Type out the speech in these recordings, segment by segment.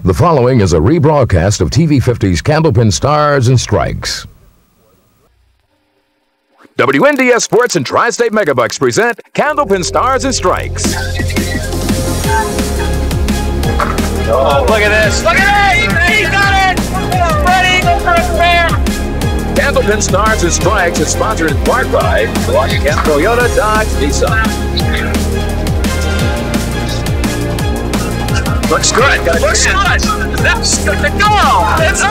The following is a rebroadcast of TV50's Candlepin Stars and Strikes. WNDS Sports and Tri-State Megabucks present Candlepin Stars and Strikes. Oh, look at this. Look at it! He got it! Ready for a fair! Candlepin Stars and Strikes is sponsored in part by Milwaukee Kent Toyota Dodge Nissan. Looks good. Looks good. That's good to go. It's a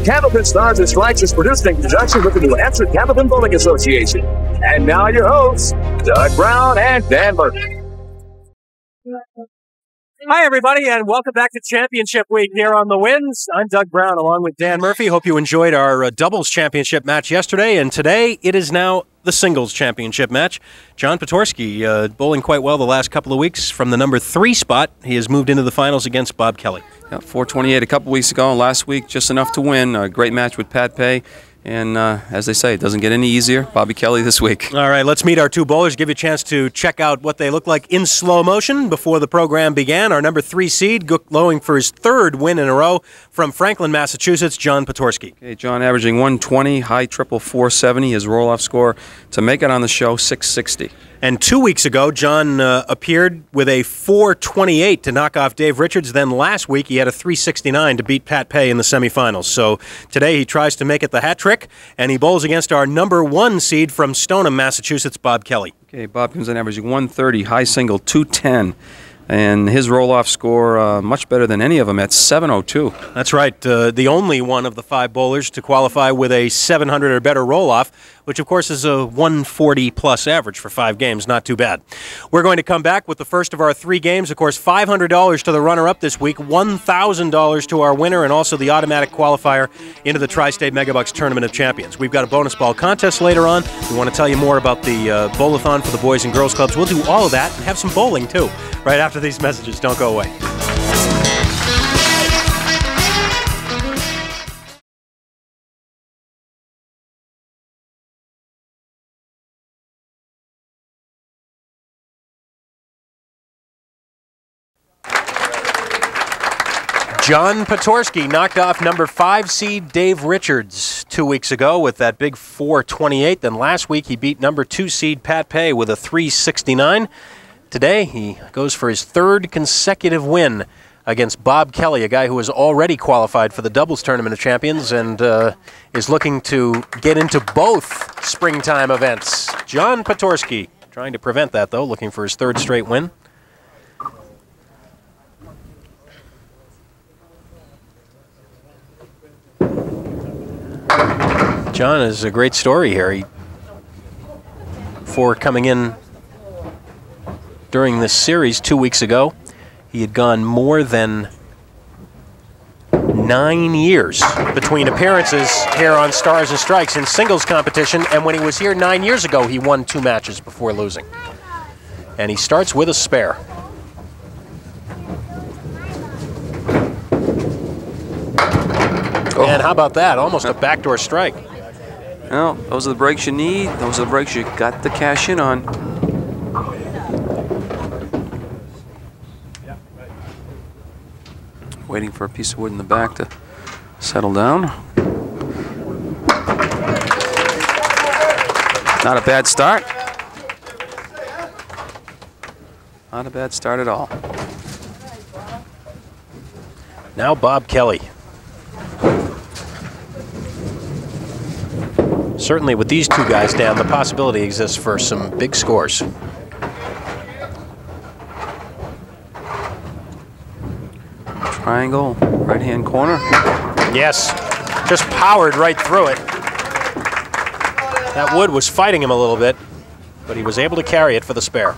Candlepin Stars and Strikes is produced in conjunction with the New Hampshire Candlepin Bowling Association. And now your hosts, Doug Brown and Dan Murphy. Hi, everybody, and welcome back to Championship Week here on the Winds. I'm Doug Brown, along with Dan Murphy. Hope you enjoyed our doubles championship match yesterday, and today it is now the singles championship match. John Potorski bowling quite well the last couple of weeks from the number 3 spot. He has moved into the finals against Bob Kelly. Yeah, 428 a couple weeks ago, and last week just enough to win. A great match with Pat Pay. And as they say, it doesn't get any easier. Bobby Kelly this week. All right, let's meet our two bowlers, give you a chance to check out what they look like in slow motion before the program began. Our number 3 seed, going for his 3rd win in a row from Franklin, Massachusetts, John Potorski. Okay, John averaging 120, high triple 470. His roll-off score to make it on the show, 660. And 2 weeks ago, John appeared with a 428 to knock off Dave Richards. Then last week, he had a 369 to beat Pat Pay in the semifinals. So today, he tries to make it the hat trick, and he bowls against our number 1 seed from Stoneham, Massachusetts, Bob Kelly. Okay, Bob comes in averaging 130, high single 210. And his roll-off score much better than any of them at 702. That's right. The only one of the 5 bowlers to qualify with a 700 or better roll-off, which, of course, is a 140-plus average for 5 games. Not too bad. We're going to come back with the first of our 3 games. Of course, $500 to the runner-up this week, $1,000 to our winner, and also the automatic qualifier into the Tri-State Megabucks Tournament of Champions. We've got a bonus ball contest later on. We want to tell you more about the bowl-a-thon for the Boys and Girls Clubs. We'll do all of that and have some bowling, too, right after these messages. Don't go away. John Potorski knocked off number 5 seed Dave Richards 2 weeks ago with that big 428. Then last week he beat number 2 seed Pat Pay with a 369. Today, he goes for his 3rd consecutive win against Bob Kelly, a guy who has already qualified for the doubles tournament of champions and is looking to get into both springtime events. John Potorski trying to prevent that, though, looking for his 3rd straight win. John is a great story here. Before coming in during this series 2 weeks ago, he had gone more than 9 years between appearances here on Stars and Strikes in singles competition, and when he was here 9 years ago, he won 2 matches before losing. And he starts with a spare. And how about that? Almost a backdoor strike. Well, those are the breaks you need. Those are the breaks you got to cash in on. Waiting for a piece of wood in the back to settle down. Not a bad start. Not a bad start at all. Now Bob Kelly. Certainly with these 2 guys down, the possibility exists for some big scores. Triangle, right-hand corner. Yes, just powered right through it. That wood was fighting him a little bit, but he was able to carry it for the spare.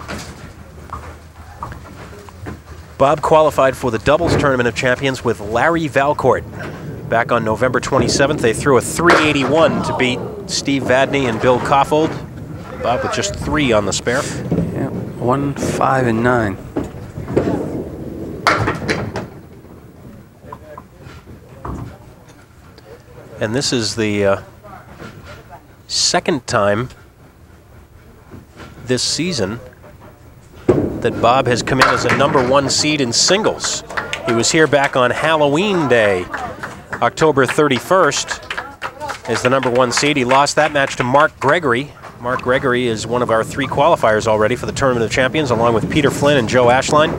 Bob qualified for the doubles tournament of champions with Larry Valcourt. Back on November 27th, they threw a 381 to beat Steve Vadney and Bill Koffold. Bob with just 3 on the spare. Yeah, 1, 5, and 9. And this is the 2nd time this season that Bob has come in as a #1 seed in singles. He was here back on Halloween Day, October 31st, as the #1 seed. He lost that match to Mark Gregory. Mark Gregory is one of our 3 qualifiers already for the Tournament of Champions, along with Peter Flynn and Joe Ashline.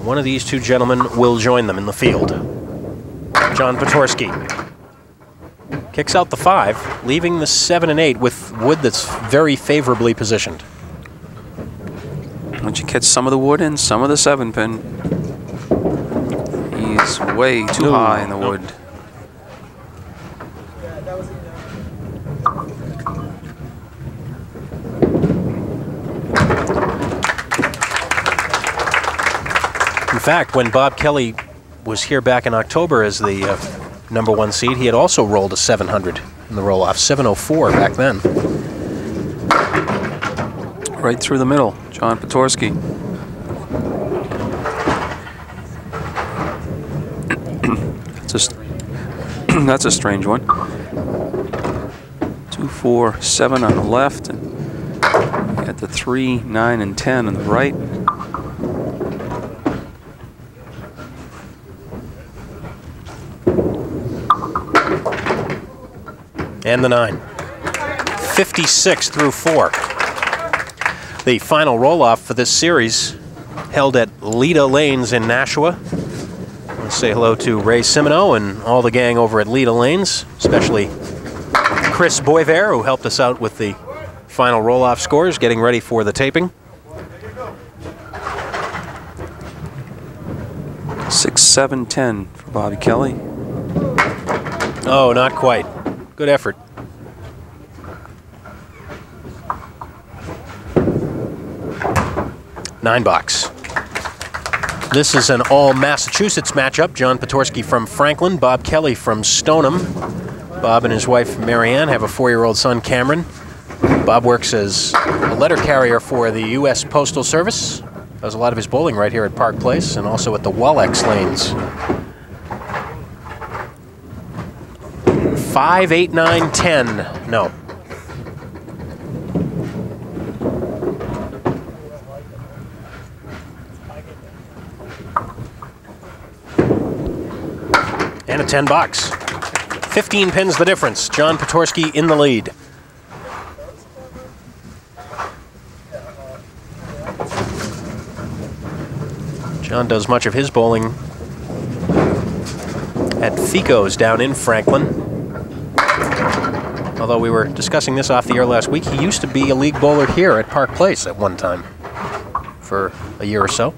One of these 2 gentlemen will join them in the field. John Potorski kicks out the 5, leaving the 7 and 8 with wood that's very favorably positioned. Once you catch some of the wood and some of the 7-pin, he's way too high in the wood. In fact, when Bob Kelly was here back in October as the #1 seed, he had also rolled a 700 in the roll-off, 704 back then. Right through the middle, John Potorski. That's a strange one. 2, 4, 7 on the left, and you got the 3, 9, and 10 on the right. And the 9. 56 through 4. The final roll-off for this series held at Leda Lanes in Nashua. Let's say hello to Ray Simoneau and all the gang over at Leda Lanes, especially Chris Boisvert, who helped us out with the final roll-off scores, getting ready for the taping. 6, 7, 10 for Bobby Kelly. Oh, not quite. Good effort. $9. This is an all-Massachusetts matchup. John Potorski from Franklin, Bob Kelly from Stoneham. Bob and his wife, Marianne, have a 4-year-old son, Cameron. Bob works as a letter carrier for the U.S. Postal Service. Does a lot of his bowling right here at Park Place and also at the Wallex Lanes. 5, 8, 9, 10. No. And a $10. 15 pins the difference. John Potorski in the lead. John does much of his bowling at Fico's down in Franklin. Although we were discussing this off the air last week, he used to be a league bowler here at Park Place at one time for a year or so.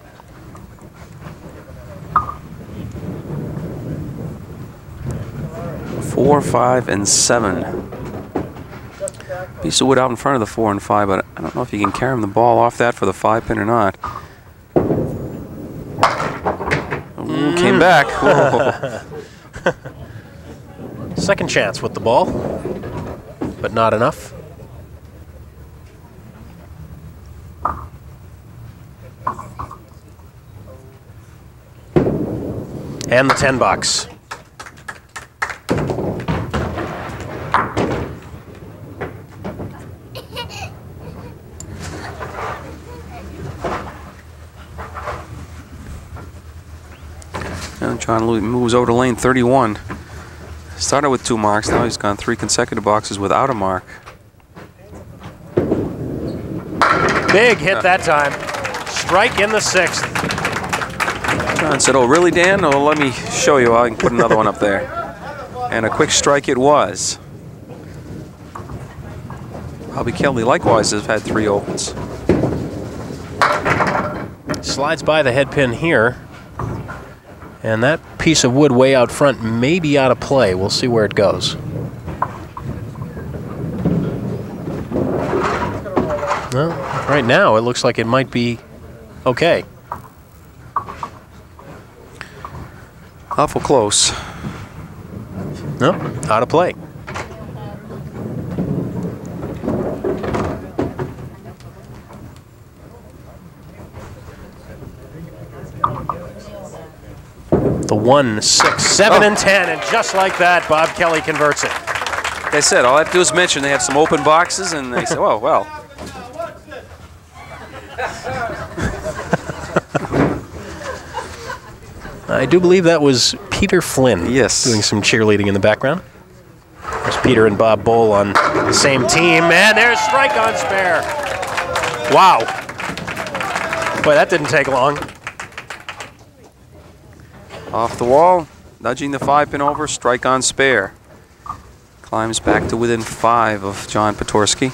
Four, 5, and 7. Piece of wood out in front of the 4 and 5, but I don't know if you can carry him the ball off that for the 5-pin or not. Ooh, came back. Second chance with the ball, but not enough. And the $10. Now John moves over to lane 31. Started with 2 marks, now he's gone 3 consecutive boxes without a mark. Big hit that time. Strike in the 6th. John said, "Oh, really, Dan? Oh, let me show you. I can put another one up there." And a quick strike it was. Bobby Kelly likewise has had 3 opens. Slides by the head pin here. And that piece of wood way out front may be out of play. We'll see where it goes. Well, right now it looks like it might be okay. Awful close. No, out of play. The 1, 6, 7, and 10, and just like that, Bob Kelly converts it. Like I said, all I have to do is mention they have some open boxes, and they say, "Oh, well." I do believe that was Peter Flynn. Yes. Doing some cheerleading in the background. There's Peter and Bob Bull on the same team, and there's strike on spare. Wow. Boy, that didn't take long. Off the wall, nudging the 5-pin over, strike on spare. Climbs back to within 5 of John Potorski.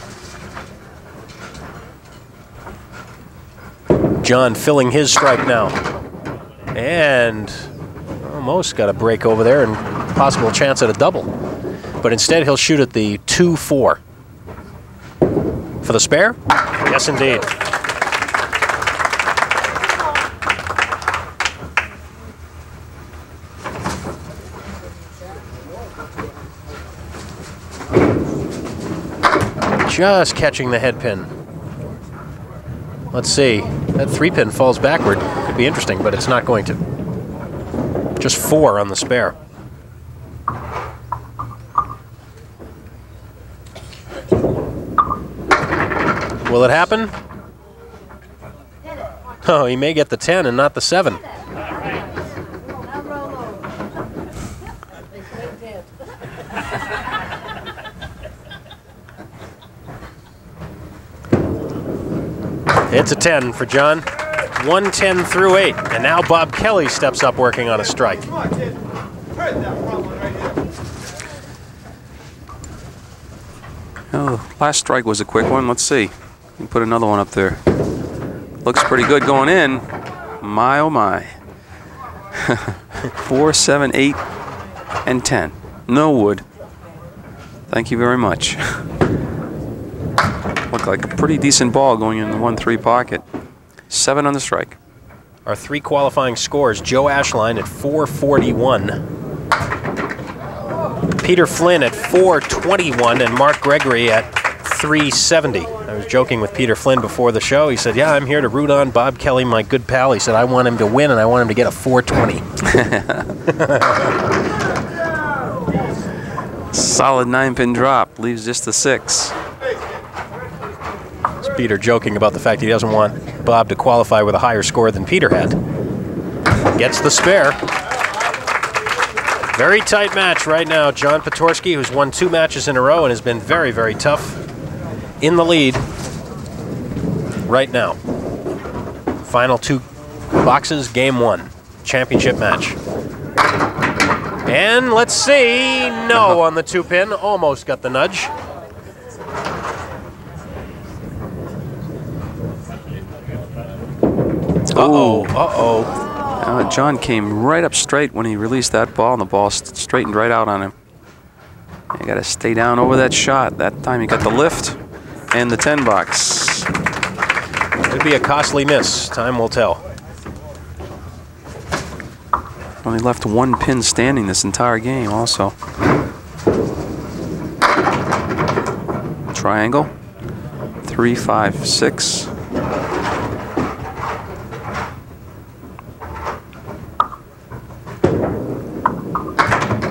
John filling his strike now. And almost got a break over there and possible chance at a double. But instead he'll shoot at the 2-4. For the spare? Yes, indeed. Just catching the head pin. Let's see. That 3-pin falls backward. Could be interesting, but it's not going to. Just 4 on the spare. Will it happen? Oh, he may get the 10 and not the 7. It's a 10 for John. 110 through 8. And now Bob Kelly steps up working on a strike. Oh, last strike was a quick one. Let's see. You can put another one up there. Looks pretty good going in. My, oh my. 4, 7, 8, and 10. No wood. Thank you very much. Looked like a pretty decent ball going in the 1-3 pocket. 7 on the strike. Our 3 qualifying scores: Joe Ashline at 441, Peter Flynn at 421, and Mark Gregory at 370. I was joking with Peter Flynn before the show. He said, "Yeah, I'm here to root on Bob Kelly, my good pal." He said, "I want him to win, and I want him to get a 420. Solid 9-pin drop. Leaves just a 6. It's Peter joking about the fact he doesn't want Bob to qualify with a higher score than Peter had. Gets the spare. Very tight match right now. John Potorski, who's won 2 matches in a row and has been very, very tough, in the lead right now. Final 2 boxes, game 1. Championship match. And let's see. No on the 2-pin. Almost got the nudge. Uh-oh, uh-oh. John came right up straight when he released that ball, and the ball straightened right out on him. You got to stay down over that shot. That time he got the lift and the 10 box. Could be a costly miss. Time will tell. Only left 1 pin standing this entire game also. Triangle. 3, 5, 6.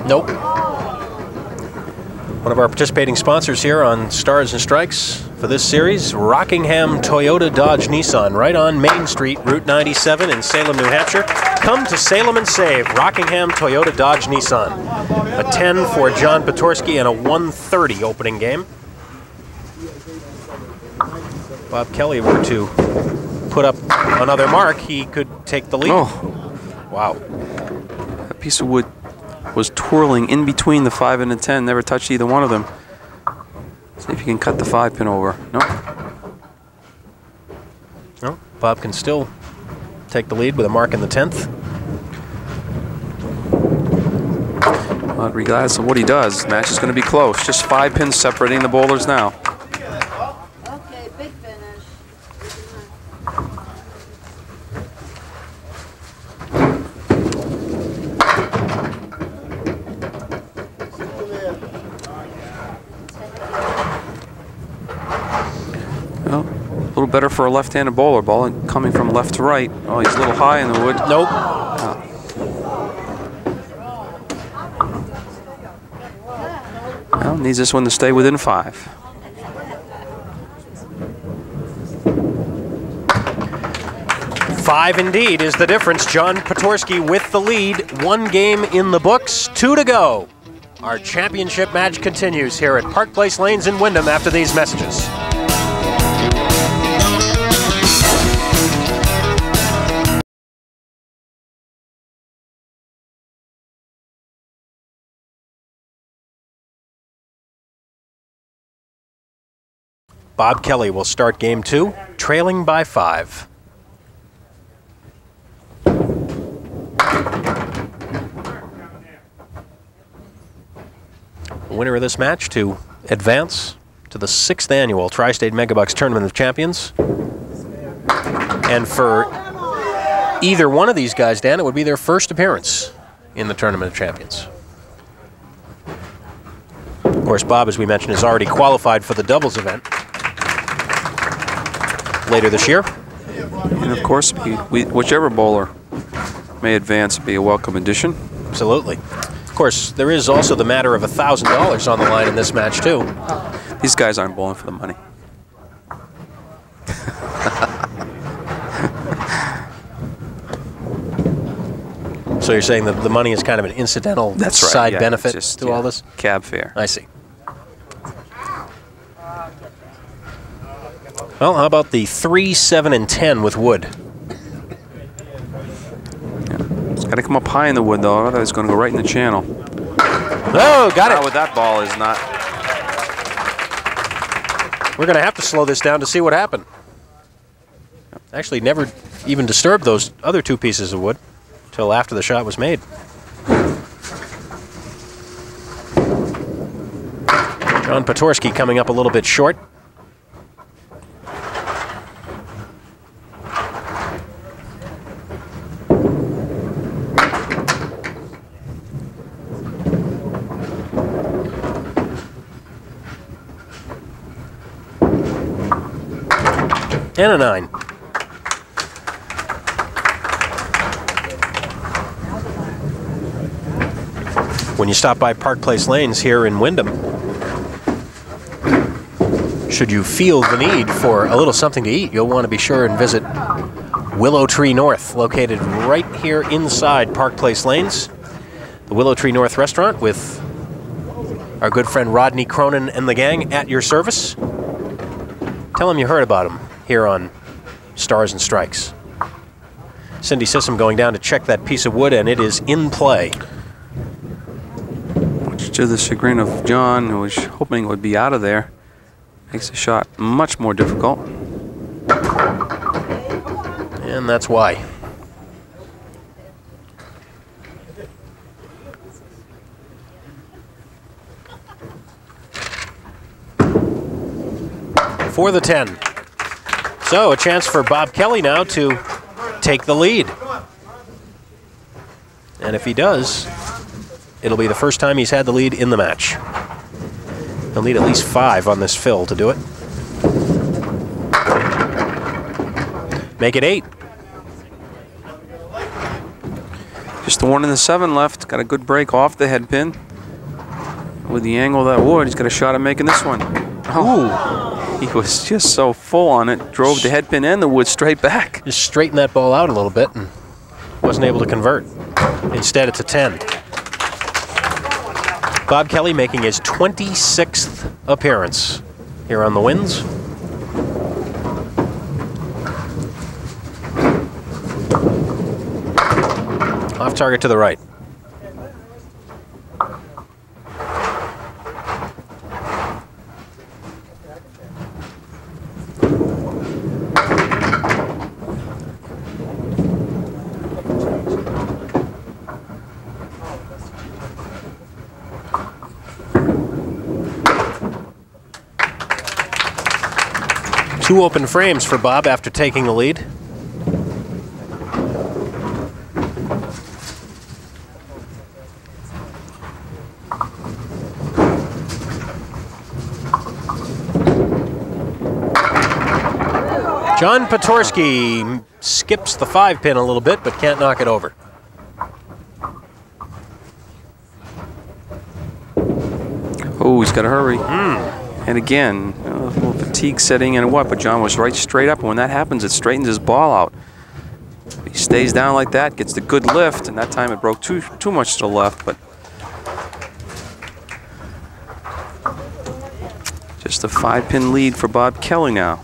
Nope. One of our participating sponsors here on Stars and Strikes for this series, Rockingham Toyota Dodge Nissan, right on Main Street, Route 97 in Salem, New Hampshire. Come to Salem and save. Rockingham Toyota Dodge Nissan. A 10 for John Potorski and a 130 opening game. Bob Kelly were to put up another mark, he could take the lead. Oh. Wow. That piece of wood was twirling in between the 5 and the 10. Never touched either one of them. See if you can cut the 5-pin over. Nope. No, Bob can still take the lead with a mark in the 10th. But regardless of what he does, the match is going to be close. Just 5 pins separating the bowlers now. Okay, big finish. Well, a little better for a left-handed bowler. Ball coming from left to right. Oh, he's a little high in the wood. Nope. Well, Needs this one to stay within 5. Five indeed is the difference. John Potorski with the lead. 1 game in the books, 2 to go. Our championship match continues here at Park Place Lanes in Windham after these messages. Bob Kelly will start game 2, trailing by 5. The winner of this match to advance to the 6th annual Tri-State Megabucks Tournament of Champions. And for either one of these guys, Dan, it would be their first appearance in the Tournament of Champions. Of course, Bob, as we mentioned, is already qualified for the doubles event later this year. And of course, whichever bowler may advance be a welcome addition. Absolutely. Of course, there is also the matter of $1,000 on the line in this match, too. These guys aren't bowling for the money. So you're saying that the money is kind of an incidental side benefit to all this? Cab fare. I see. Well, how about the 3, 7, and 10 with wood? It's got to come up high in the wood, though. Otherwise, it's going to go right in the channel. Oh, got it. With that ball is not. We're going to have to slow this down to see what happened. Actually, never even disturbed those other 2 pieces of wood until after the shot was made. John Potorski coming up a little bit short. And a 9. When you stop by Park Place Lanes here in Windham, should you feel the need for a little something to eat, you'll want to be sure and visit Willow Tree North, located right here inside Park Place Lanes. The Willow Tree North restaurant with our good friend Rodney Cronin and the gang at your service. Tell them you heard about them here on Stars and Strikes. Cindy Sissom going down to check that piece of wood, and it is in play. Much to the chagrin of John, who was hoping it would be out of there, makes the shot much more difficult. And that's why. For the 10. So a chance for Bob Kelly now to take the lead. And if he does, it'll be the first time he's had the lead in the match. He'll need at least 5 on this fill to do it. Make it 8. Just the 1 and the 7 left. Got a good break off the head pin. With the angle of that wood, he's got a shot at making this one. Oh. He was just so full on it, drove the head pin and the wood straight back. Just straightened that ball out a little bit and wasn't able to convert. Instead, it's a 10. Bob Kelly making his 26th appearance here on the Winds. Off target to the right. Two open frames for Bob after taking the lead. John Potorski skips the 5-pin a little bit, but can't knock it over. Oh, he's got to hurry. And again, a little fatigue setting in and what, but John was right straight up. And when that happens, it straightens his ball out. He stays down like that, gets the good lift, and that time it broke too much to the left, but just a 5-pin lead for Bob Kelly now.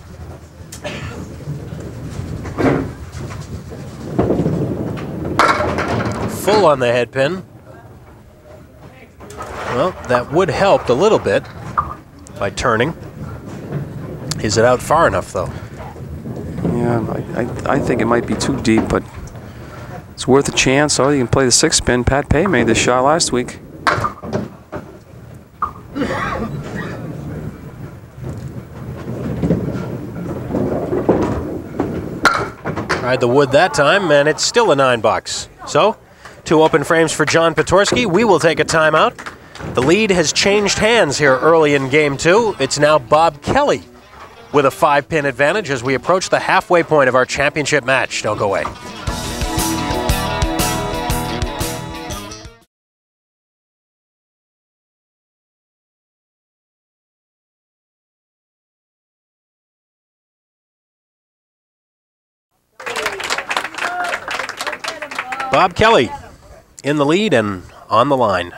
Full on the head pin. Well, that would help a little bit by turning. Is it out far enough, though? Yeah, I think it might be too deep, but it's worth a chance. Oh, you can play the 6-pin. Pat Pay made this shot last week. Tried the wood that time, and it's still a 9-box. So, 2 open frames for John Potorski. We will take a timeout. The lead has changed hands here early in Game 2. It's now Bob Kelly with a 5-pin advantage as we approach the halfway point of our championship match. Don't go away. Bob Kelly in the lead and on the line.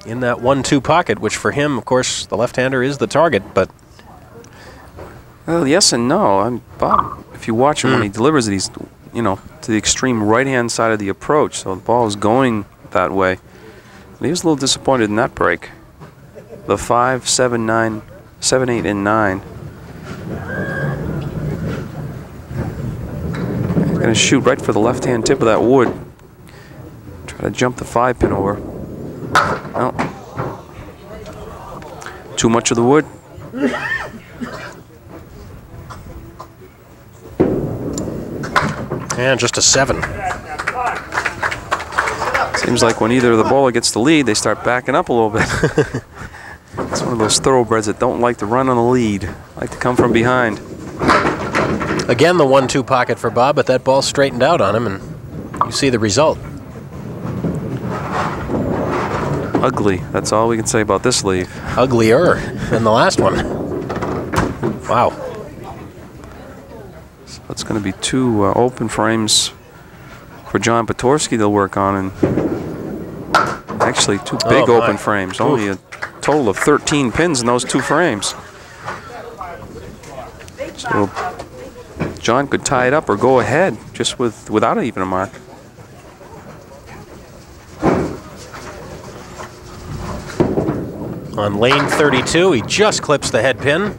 In that 1-2 pocket, which for him, of course, the left-hander is the target, but... Well, yes and no. Bob, if you watch him when he delivers it, he's, you know, to the extreme right-hand side of the approach, so the ball is going that way. But he was a little disappointed in that break. The 5, 7, 9, 7, 8, and 9. He's going to shoot right for the left-hand tip of that wood. Try to jump the 5-pin over. No. Too much of the wood. And just a 7. Seems like when either of the bowler gets the lead, they start backing up a little bit. It's one of those thoroughbreds that don't like to run on the lead, like to come from behind. Again, the 1-2 pocket for Bob, but that ball straightened out on him, and you see the result. Ugly. That's all we can say about this lead. Uglier than the last one. Wow. So it's going to be 2 open frames for John Potorski they'll work on, and actually 2 big open frames. Only a total of 13 pins in those 2 frames. So John could tie it up or go ahead just without even a mark. On lane 32, he just clips the head pin.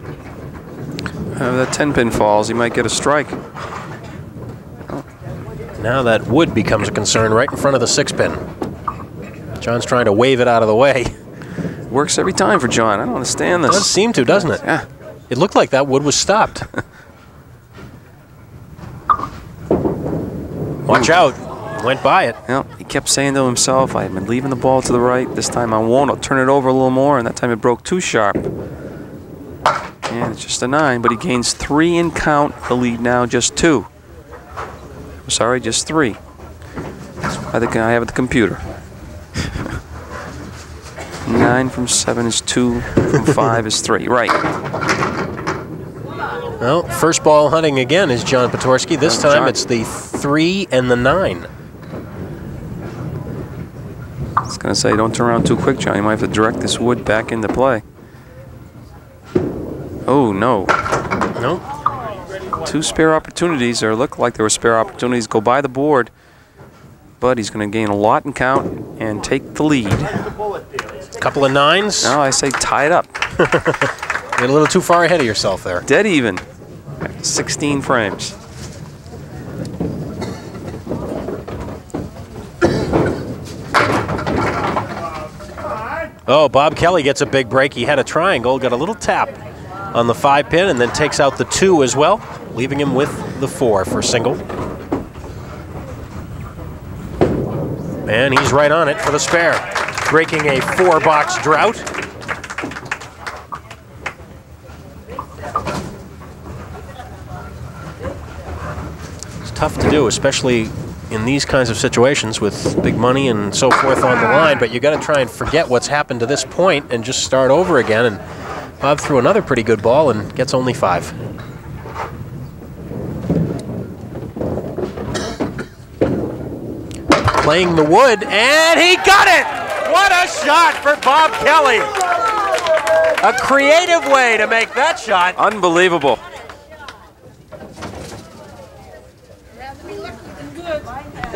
That 10-pin falls, he might get a strike. Now that wood becomes a concern right in front of the 6-pin. John's trying to wave it out of the way. Works every time for John. I don't understand this. It does seem to, doesn't it? Yeah. It looked like that wood was stopped. Watch out. Went by it. Well, he kept saying to himself, I've been leaving the ball to the right. This time I won't. I'll turn it over a little more. And that time it broke too sharp. And it's just a 9, but he gains 3 in count. The lead now just 2. I'm sorry, just 3. I think I have at the computer. 9 from 7 is 2. From 5 is 3. Right. Well, first ball hunting again is John Potorski. This time it's the 3 and the 9. I was going to say, don't turn around too quick, John. You might have to direct this wood back into play. Oh, no. Nope. 2 spare opportunities, or look like there were spare opportunities, go by the board. But he's going to gain a lot in count and take the lead. Couple of 9s. No, I say tie it up. You're a little too far ahead of yourself there. Dead even. 16 frames. Oh, Bob Kelly gets a big break. He had a triangle, got a little tap on the 5-pin, and then takes out the 2 as well, leaving him with the 4 for single. And he's right on it for the spare, breaking a 4-box drought. tough to do, especially in these kinds of situations with big money and so forth on the line, but you got to try and forget what's happened to this point and just start over again. And Bob threw another pretty good ball and gets only 5. Playing the wood, and he got it! What a shot for Bob Kelly! A creative way to make that shot. Unbelievable.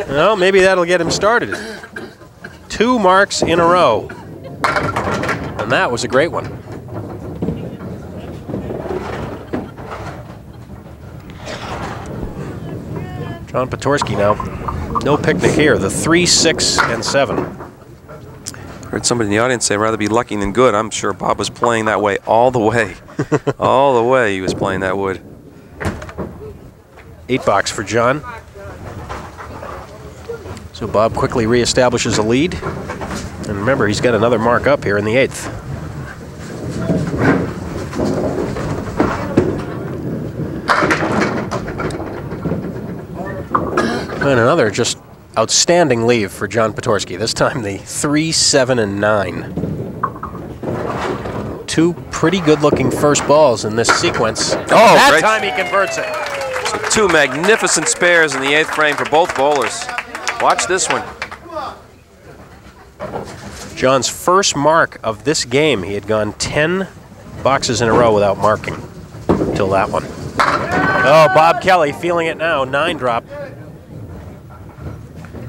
Well, maybe that'll get him started. 2 marks in a row. And that was a great one. John Potorski now. No picnic here. The 3, 6, and 7. Heard somebody in the audience say rather be lucky than good. I'm sure Bob was playing that way all the way. All the way he was playing that wood. 8 box for John. So Bob quickly reestablishes a lead. And remember, he's got another mark up here in the 8th. And another just outstanding leave for John Potorski. This time the 3, 7, and 9. 2 pretty good-looking first balls in this sequence. Oh, that great. time he converts it. So 2 magnificent spares in the 8th frame for both bowlers. Watch this one. John's first mark of this game. He had gone 10 boxes in a row without marking until that one. Oh, Bob Kelly feeling it now. 9 drop.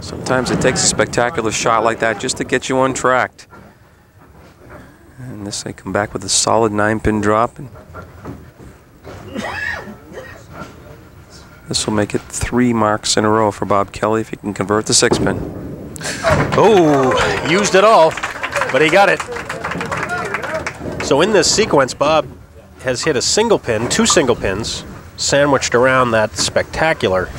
Sometimes it takes a spectacular shot like that just to get you untracked. And this, they come back with a solid 9-pin drop. And this will make it 3 marks in a row for Bob Kelly if he can convert the 6-pin. Oh, used it all, but he got it. So in this sequence, Bob has hit a single pin, 2 single pins, sandwiched around that spectacular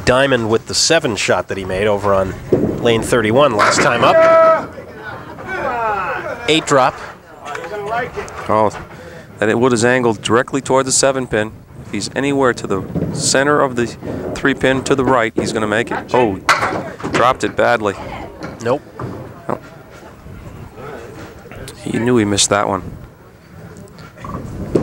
diamond with the 7 shot that he made over on lane 31 last time up. 8 drop. Oh, that wood is angled directly toward the 7-pin. If he's anywhere to the center of the 3-pin to the right, he's going to make it. Oh, dropped it badly. Nope. Oh. He knew he missed that one.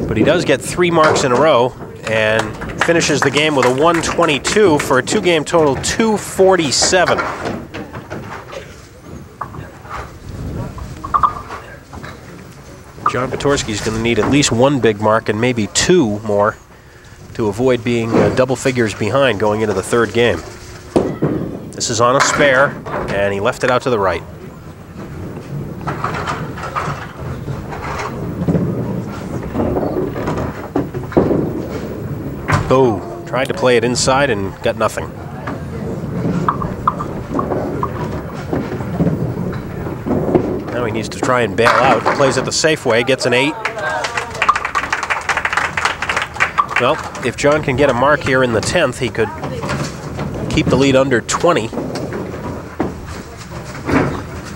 But he does get 3 marks in a row and finishes the game with a 122 for a 2-game total 247. John Potorski's going to need at least 1 big mark and maybe 2 more to avoid being double figures behind going into the 3rd game. This is on a spare, and he left it out to the right. Oh, tried to play it inside and got nothing. Now he needs to try and bail out. Plays it the safe way, gets an 8. Well, if John can get a mark here in the 10th, he could keep the lead under 20,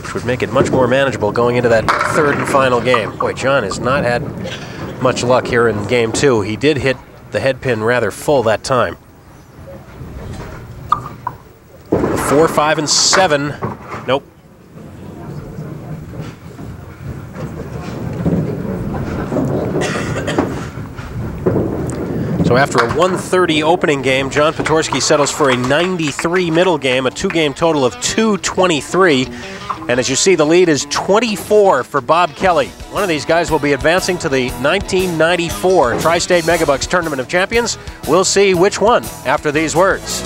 which would make it much more manageable going into that 3rd and final game. Boy, John has not had much luck here in game 2. He did hit the head pin rather full that time. 4, 5, and 7. Nope. So after a 130 opening game, John Potorski settles for a 93 middle game, a 2-game total of 223. And as you see, the lead is 24 for Bob Kelly. One of these guys will be advancing to the 1994 Tri-State Megabucks Tournament of Champions. We'll see which one after these words.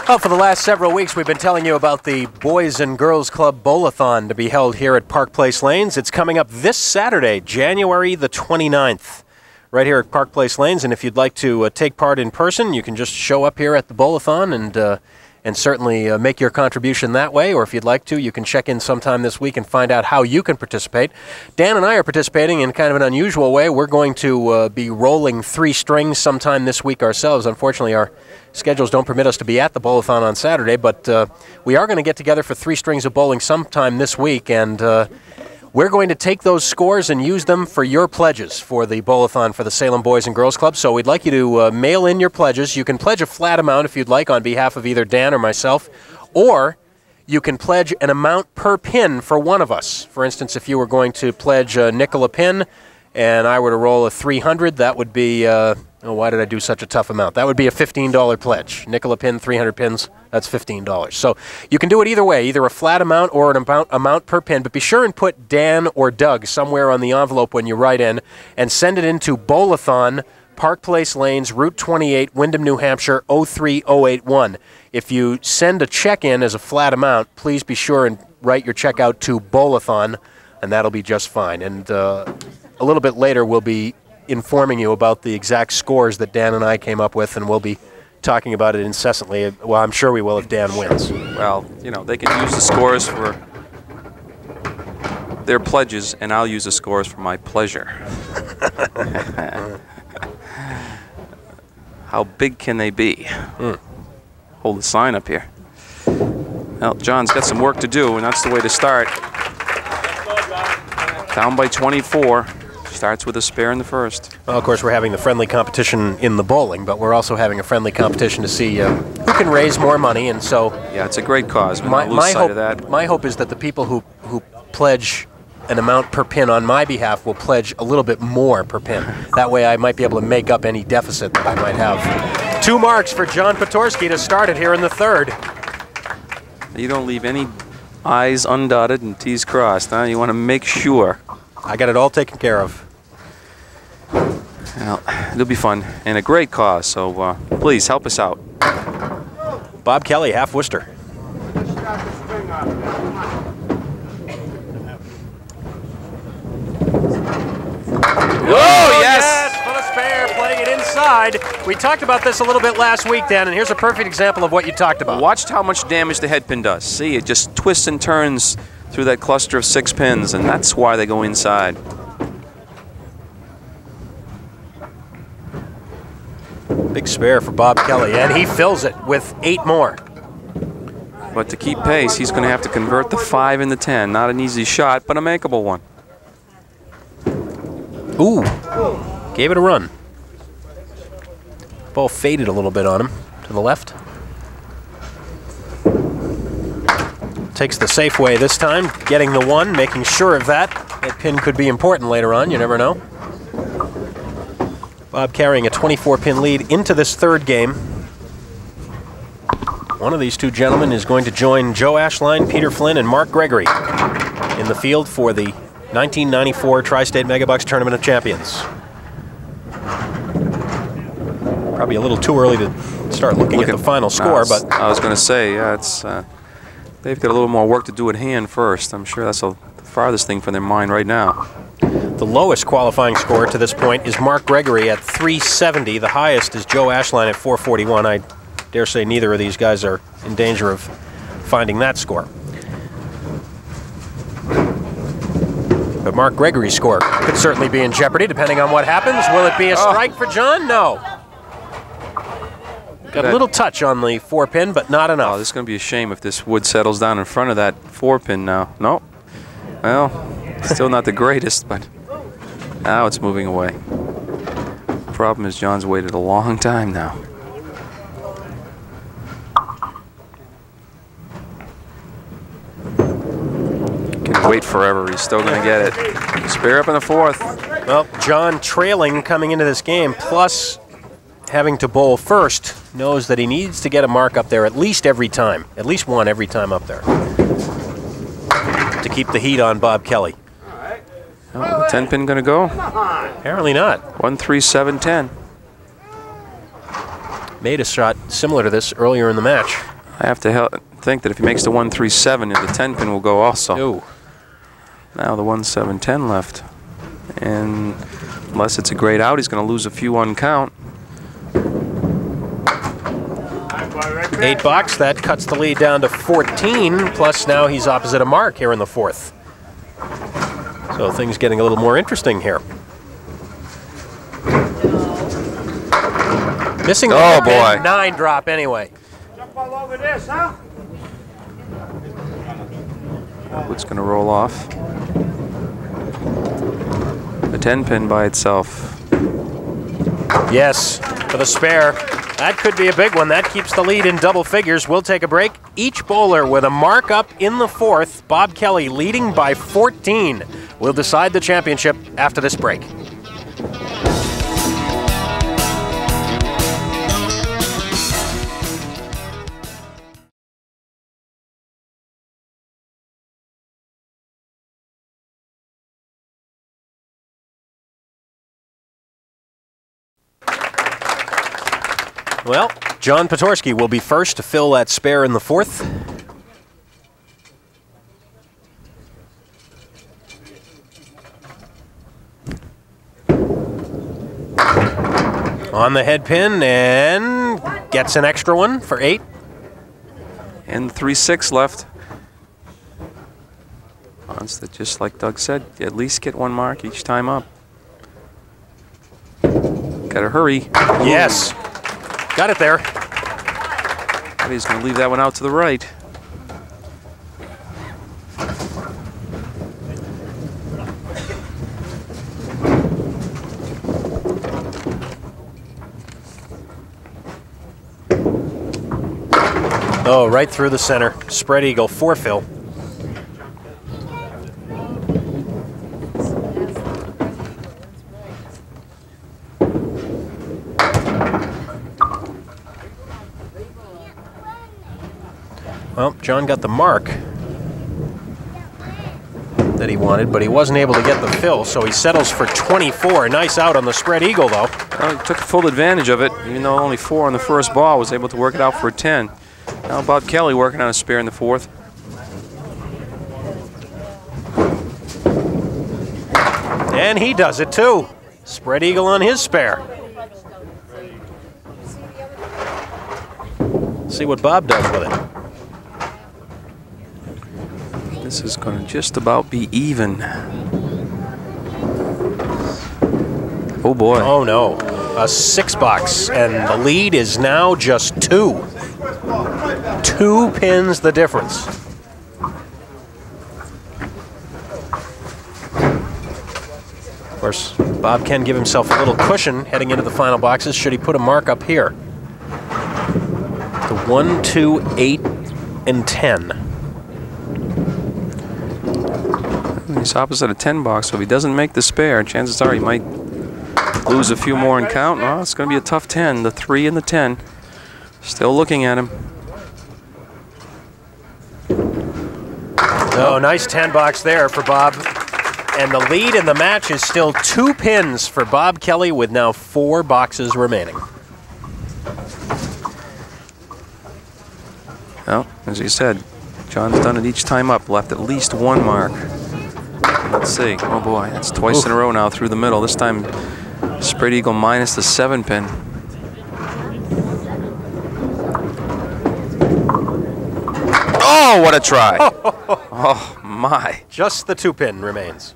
Well, for the last several weeks, we've been telling you about the Boys and Girls Club Bowl-a-thon to be held here at Park Place Lanes. It's coming up this Saturday, January the 29th, right here at Park Place Lanes. And if you'd like to take part in person, you can just show up here at the Bowl-a-thon and and certainly make your contribution that way. Or if you'd like to, you can check in sometime this week and find out how you can participate. Dan and I are participating in kind of an unusual way. We're going to be rolling 3 strings sometime this week ourselves. Unfortunately, our schedules don't permit us to be at the Bowl-a-thon on Saturday, but we are going to get together for 3 strings of bowling sometime this week, and we're going to take those scores and use them for your pledges for the Bowl-a-thon for the Salem Boys and Girls Club. So we'd like you to mail in your pledges. You can pledge a flat amount if you'd like on behalf of either Dan or myself, or you can pledge an amount per pin for one of us. For instance, if you were going to pledge a nickel a pin and I were to roll a 300, that would be, why did I do such a tough amount? That would be a $15 pledge. Nickel a pin, 300 pins, that's $15. So you can do it either way, either a flat amount or an amount per pin, but be sure and put Dan or Doug somewhere on the envelope when you write in, and send it into Bowl-a-thon, Park Place Lanes, Route 28, Windham, New Hampshire, 03081. If you send a check in as a flat amount, please be sure and write your check out to Bowl-a-thon, and that'll be just fine. And a little bit later, we'll be informing you about the exact scores that Dan and I came up with, and we'll be talking about it incessantly. Well, I'm sure we will if Dan wins. Well, you know, they can use the scores for their pledges, and I'll use the scores for my pleasure. How big can they be? Hold the sign up here. Well, John's got some work to do, and that's the way to start. Down by 24. Starts with a spare in the first. Well, of course, we're having the friendly competition in the bowling, but we're also having a friendly competition to see who can raise more money, and so... Yeah, it's a great cause. My hope is that the people who pledge an amount per pin on my behalf will pledge a little bit more per pin. That way I might be able to make up any deficit that I might have. 2 marks for John Potorski to start it here in the third. You don't leave any I's undotted and T's crossed, huh? You want to make sure. I got it all taken care of. Well, it'll be fun and a great cause, so please help us out. Bob Kelly, half Worcester. Oh, yes! For the spare, playing it inside. We talked about this a little bit last week, Dan, and here's a perfect example of what you talked about. Watch how much damage the head pin does. See, it just twists and turns through that cluster of 6 pins, and that's why they go inside. Big spare for Bob Kelly, and he fills it with 8 more. But to keep pace, he's going to have to convert the 5 into 10. Not an easy shot, but a makeable one. Ooh, gave it a run. Ball faded a little bit on him to the left. Takes the safe way this time, getting the 1, making sure of that. That pin could be important later on, you never know. Bob carrying a 24-pin lead into this third game. One of these 2 gentlemen is going to join Joe Ashline, Peter Flynn, and Mark Gregory in the field for the 1994 Tri-State Megabucks Tournament of Champions. Probably a little too early to start looking at the final score, but I was going to say, yeah, it's they've got a little more work to do at hand first. I'm sure that's the farthest thing from their mind right now. The lowest qualifying score to this point is Mark Gregory at 370. The highest is Joe Ashline at 441. I dare say neither of these guys are in danger of finding that score. But Mark Gregory's score could certainly be in jeopardy depending on what happens. Will it be a strike for John? No. Got a little touch on the 4-pin, but not enough. Oh, this is going to be a shame if this wood settles down in front of that 4-pin now. Nope. Well, still not the greatest, but now it's moving away. Problem is John's waited a long time now. Can wait forever. He's still going to get it. Spare up in the 4th. Well, John trailing coming into this game, plus having to bowl first, knows that he needs to get a mark up there at least every time. At least 1 every time up there. To keep the heat on Bob Kelly. Oh, the 10-pin going to go? Apparently not. 1, 3, 7, 10. Made a shot similar to this earlier in the match. I have to think that if he makes the 1, 3, 7, the 10-pin will go also. Ooh. Now the 1, 7, 10 left. And unless it's a great out, he's going to lose a few on count. $8. That cuts the lead down to 14. Plus now he's opposite a mark here in the fourth. So things getting a little more interesting here. Missing the Oh boy. 9 drop anyway. Jump all over this, huh? What's going to roll off? The 10 pin by itself. Yes, for the spare. That could be a big one. That keeps the lead in double figures. We'll take a break. Each bowler with a mark up in the fourth. Bob Kelly leading by 14. We'll decide the championship after this break. Well, John Potorski will be first to fill that spare in the fourth. On the head pin and gets an extra one for 8. And 3-6 left. Wants to, just like Doug said, at least get 1 mark each time up. Gotta hurry. Yes. Got it there. He's going to leave that one out to the right. Oh, right through the center. Spread eagle, 4 fill. Well, John got the mark that he wanted, but he wasn't able to get the fill, so he settles for 24. Nice out on the spread eagle, though. Well, he took full advantage of it, even though only 4 on the first ball, was able to work it out for a 10. Now Bob Kelly working on a spare in the fourth. And he does it, too. Spread eagle on his spare. See what Bob does with it. This is going to just about be even. Oh boy. Oh no, a 6-box, and the lead is now just 2. 2 pins the difference. Of course, Bob can give himself a little cushion heading into the final boxes should he put a mark up here. The 1, 2, 8, and 10. He's opposite a 10 box, so if he doesn't make the spare, chances are he might lose a few more in count. Well, it's going to be a tough 10. The 3 and the 10. Still looking at him. Oh, nice 10 box there for Bob. And the lead in the match is still 2 pins for Bob Kelly with now 4 boxes remaining. Well, as you said, John's done it each time up, left at least 1 mark. Let's see. Oh boy, that's twice in a row now through the middle. This time, spread eagle minus the 7 pin. Oh, what a try! Oh my! Just the 2 pin remains.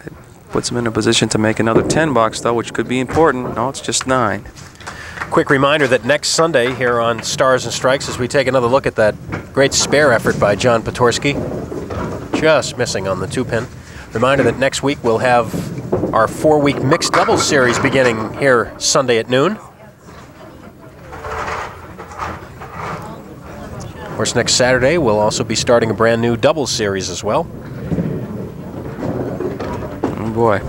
It puts him in a position to make another 10 box though, which could be important. No, it's just 9. Quick reminder that next Sunday here on Stars and Strikes, as we take another look at that great spare effort by John Potorski, just missing on the 2 pin. Reminder that next week we'll have our 4-week mixed doubles series beginning here Sunday at noon. Of course, next Saturday we'll also be starting a brand new doubles series as well. Oh boy,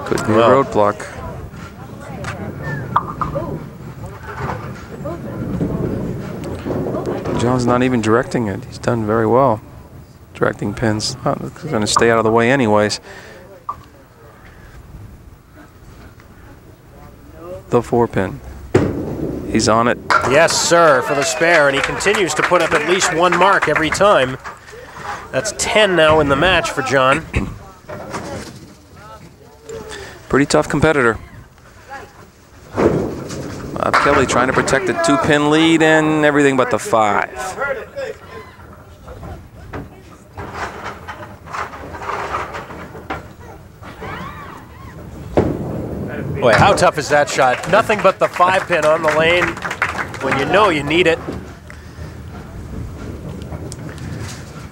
could be a roadblock. John's not even directing it. He's done very well directing pins. Oh, it's going to stay out of the way anyways. The 4 pin. He's on it. Yes, sir, for the spare, and he continues to put up at least 1 mark every time. That's 10 now in the match for John. Pretty tough competitor. Bob Kelly trying to protect the 2-pin lead and everything but the 5. Boy, how tough is that shot? Nothing but the 5-pin on the lane when you know you need it.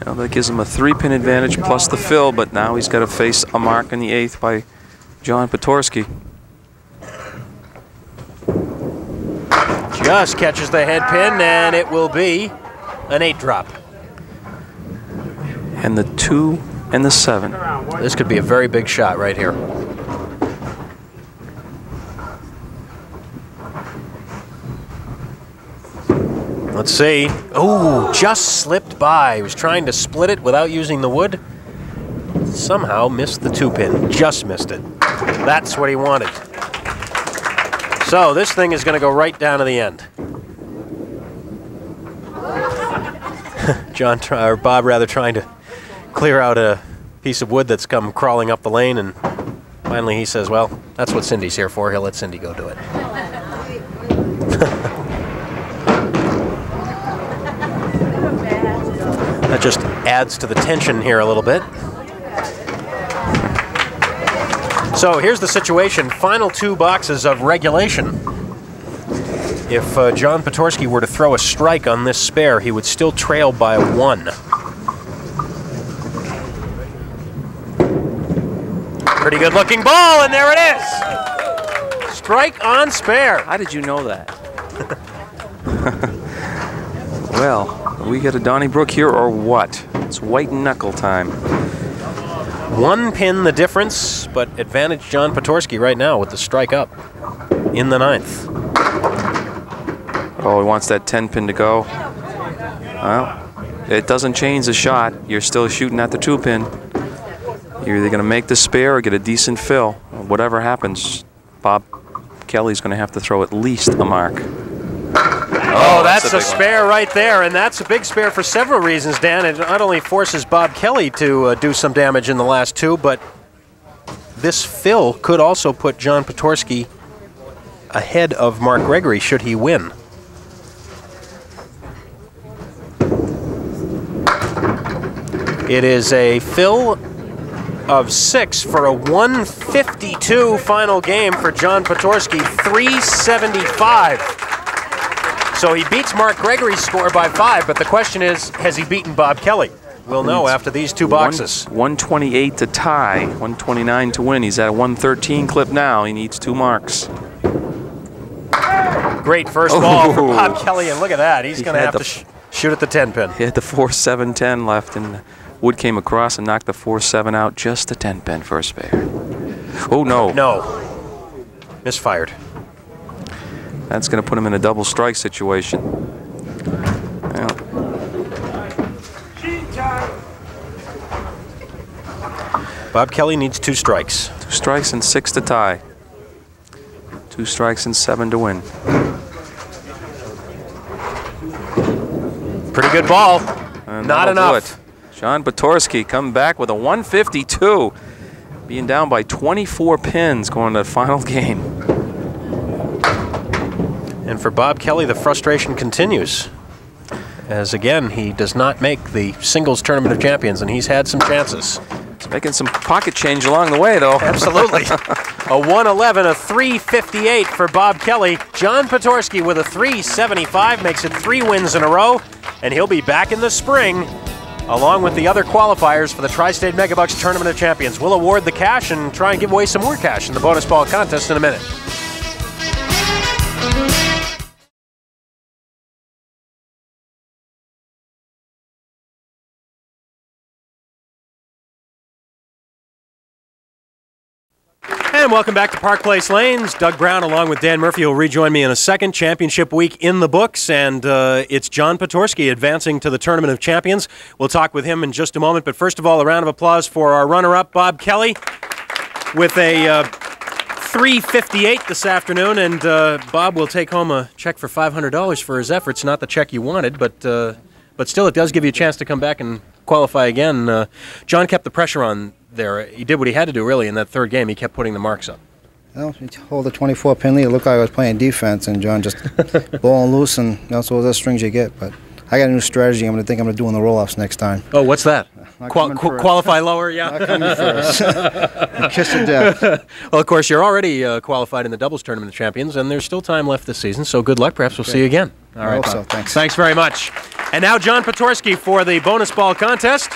Well, that gives him a 3-pin advantage plus the fill, but now he's got to face a mark in the 8th by John Potorski. Just catches the head pin, and it will be an 8 drop. And the 2 and the 7. This could be a very big shot right here. Let's see. Oh, just slipped by. He was trying to split it without using the wood. Somehow missed the 2-pin. Just missed it. That's what he wanted. So this thing is going to go right down to the end. Bob rather trying to clear out a piece of wood that's come crawling up the lane, and finally he says, well, that's what Cindy's here for. He'll let Cindy go do it. That just adds to the tension here a little bit. So here's the situation. Final 2 boxes of regulation. If John Potorski were to throw a strike on this spare, he would still trail by 1. Pretty good looking ball, and there it is. Strike on spare. How did you know that? Well, we get a Donnybrook here or what? It's white knuckle time. 1 pin the difference, but advantage John Potorski right now with the strike up in the 9th. Oh, he wants that 10-pin to go. Well, it doesn't change the shot. You're still shooting at the 2-pin. You're either going to make the spare or get a decent fill. Whatever happens, Bob Kelly's going to have to throw at least a mark. Oh, that's a spare right there, and that's a big spare for several reasons, Dan. It not only forces Bob Kelly to do some damage in the last 2, but this fill could also put John Potorski ahead of Mark Gregory should he win. It is a fill of 6 for a 152 final game for John Potorski, 375. So he beats Mark Gregory's score by 5, but the question is, has he beaten Bob Kelly? We'll know after these 2 boxes. 128 to tie, 129 to win. He's at a 113 clip now. He needs 2 marks. Great first ball from Bob Kelly, and look at that. He's going to have to shoot at the 10-pin. He had the 4-7-10 left, and Wood came across and knocked the 4-7 out. Just the 10-pin first spare. Oh, no. No. Misfired. That's going to put him in a double strike situation. Well. Bob Kelly needs 2 strikes. 2 strikes and 6 to tie. 2 strikes and 7 to win. Pretty good ball. And not enough. John Potorski come back with a 152, being down by 24 pins going to the final game. And for Bob Kelly, the frustration continues. As again, he does not make the singles tournament of champions, and he's had some chances. He's making some pocket change along the way, though. Absolutely. A 111, a 358 for Bob Kelly. John Potorski with a 375 makes it 3 wins in a row, and he'll be back in the spring along with the other qualifiers for the Tri-State Megabucks Tournament of Champions. We'll award the cash and try and give away some more cash in the bonus ball contest in a minute. And welcome back to Park Place Lanes. Doug Brown along with Dan Murphy will rejoin me in a second. Championship week in the books, and it's John Potorski advancing to the Tournament of Champions. We'll talk with him in just a moment, but first of all, a round of applause for our runner-up, Bob Kelly, with a 358 this afternoon, and Bob will take home a check for $500 for his efforts. Not the check you wanted, but still it does give you a chance to come back and qualify again. John kept the pressure on there. He did what he had to do, really, in that third game. He kept putting the marks up. Well, you hold a 24-pin lead. It looked like I was playing defense, and John just balling loose, and that's all the strings you get. But I got a new strategy. I'm going to do on the roll-offs next time. Oh, what's that? Qualify lower, yeah. Not coming first. Kiss of death. Well, of course, you're already qualified in the doubles tournament of champions, and there's still time left this season. So good luck. Perhaps we'll see you again. All right. I hope so. Thanks. Thanks very much. And now John Potorski for the bonus ball contest.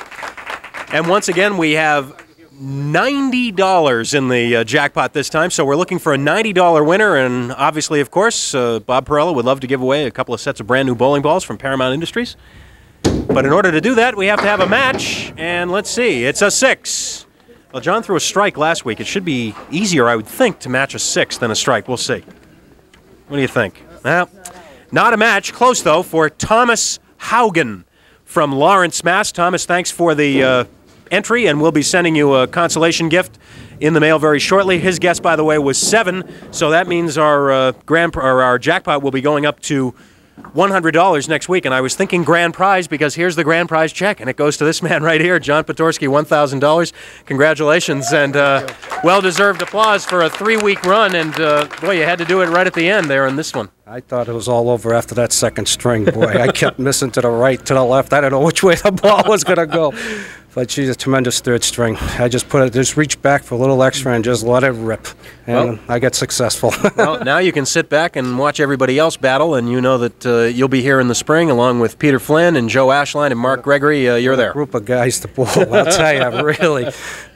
And once again, we have $90 in the jackpot this time, so we're looking for a $90 winner, and obviously, of course, Bob Perella would love to give away a couple of sets of brand new bowling balls from Paramount Industries. But in order to do that, we have to have a match, and let's see, it's a 6. Well, John threw a strike last week. It should be easier, I would think, to match a 6 than a strike. We'll see. What do you think? Well, not a match. Close, though, for Thomas Haugen from Lawrence, Mass. Thomas, thanks for the entry, and we'll be sending you a consolation gift in the mail very shortly. His guess, by the way, was 7, so that means our our jackpot will be going up to $100 next week, and I was thinking grand prize because here's the grand prize check, and it goes to this man right here, John Potorski, $1,000. Congratulations, and well-deserved applause for a 3-week run, and boy, you had to do it right at the end there in this one. I thought it was all over after that second string. Boy, I kept missing to the right, to the left. I don't know which way the ball was going to go. But she's a tremendous third string. I just reached back for a little extra and just let it rip. And I got successful. Well, now you can sit back and watch everybody else battle, and you know that you'll be here in the spring along with Peter Flynn and Joe Ashline and Mark Gregory. You're there. A group of guys to bowl, I'll tell you, really.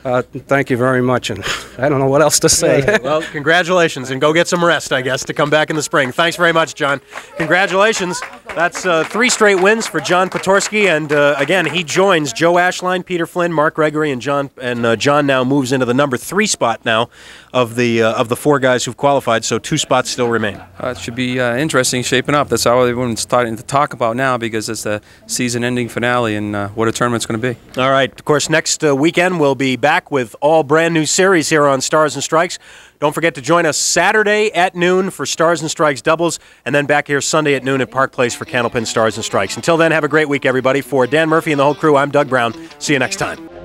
Thank you very much, and I don't know what else to say. Well, congratulations, and go get some rest, I guess, to come back in the spring. Thanks very much, John. Congratulations. That's 3 straight wins for John Potorski, and again, he joins Joe Ashline, Peter Flynn, Mark Gregory, and John. And John now moves into the number 3 spot now of the 4 guys who've qualified. So 2 spots still remain. It should be interesting shaping up. That's how everyone's starting to talk about now because it's the season-ending finale and what a tournament's going to be. All right. Of course, next weekend we'll be back with all brand new series here on Stars and Strikes. Don't forget to join us Saturday at noon for Stars and Strikes doubles, and then back here Sunday at noon at Park Place for Candlepin Stars and Strikes. Until then, have a great week, everybody. For Dan Murphy and the whole crew, I'm Doug Brown. See you next time.